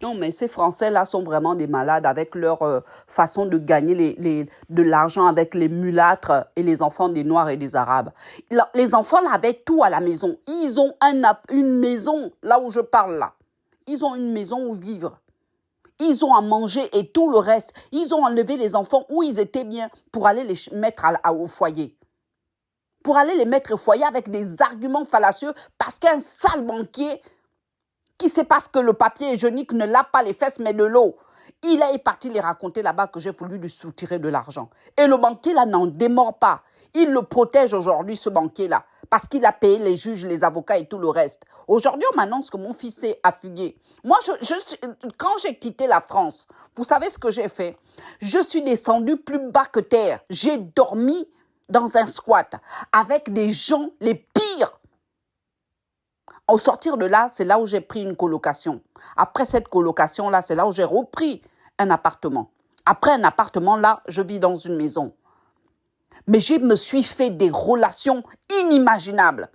Non, mais ces Français-là sont vraiment des malades avec leur façon de gagner de l'argent avec les mulâtres et les enfants des Noirs et des Arabes. Les enfants là, avaient tout à la maison. Ils ont une maison, là où je parle là. Ils ont une maison où vivre. Ils ont à manger et tout le reste. Ils ont enlevé les enfants où ils étaient bien pour aller les mettre au foyer. Pour aller les mettre au foyer avec des arguments fallacieux parce qu'un sale banquier qui sait pas que le papier hygiénique ne lave pas les fesses mais de l'eau. Il est parti les raconter là-bas que j'ai voulu lui soutirer de l'argent. Et le banquier là n'en démord pas. Il le protège aujourd'hui, ce banquier-là, parce qu'il a payé les juges, les avocats et tout le reste. Aujourd'hui, on m'annonce que mon fils est affilié. Moi, quand j'ai quitté la France, vous savez ce que j'ai fait? Je suis descendu plus bas que terre. J'ai dormi dans un squat avec des gens les pires. Au sortir de là, c'est là où j'ai pris une colocation. Après cette colocation-là, c'est là où j'ai repris un appartement. Après un appartement, là, je vis dans une maison. Mais je me suis fait des relations inimaginables.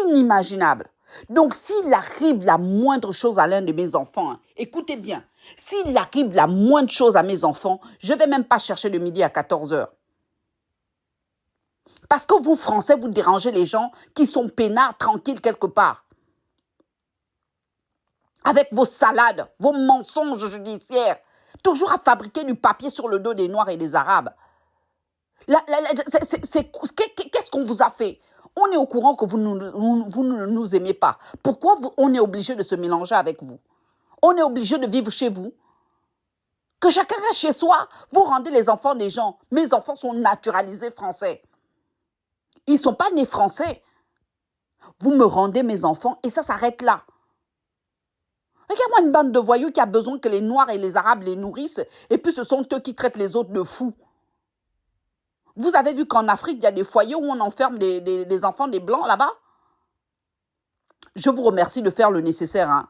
Inimaginables. Donc, s'il arrive la moindre chose à l'un de mes enfants, écoutez bien, s'il arrive la moindre chose à mes enfants, je ne vais même pas chercher de midi à 14 heures. Parce que vous, Français, vous dérangez les gens qui sont peinards, tranquilles quelque part. Avec vos salades, vos mensonges judiciaires, toujours à fabriquer du papier sur le dos des Noirs et des Arabes. Qu'est-ce qu'on vous a fait? On est au courant que vous ne nous aimez pas. Pourquoi on est obligé de se mélanger avec vous? On est obligé de vivre chez vous? Que chacun reste chez soi. Vous rendez les enfants des gens. Mes enfants sont naturalisés français. Ils ne sont pas nés français. Vous me rendez mes enfants et ça s'arrête là. Regarde-moi une bande de voyous qui a besoin que les Noirs et les Arabes les nourrissent et puis ce sont eux qui traitent les autres de fous. Vous avez vu qu'en Afrique, il y a des foyers où on enferme des enfants des Blancs là-bas? Je vous remercie de faire le nécessaire, hein.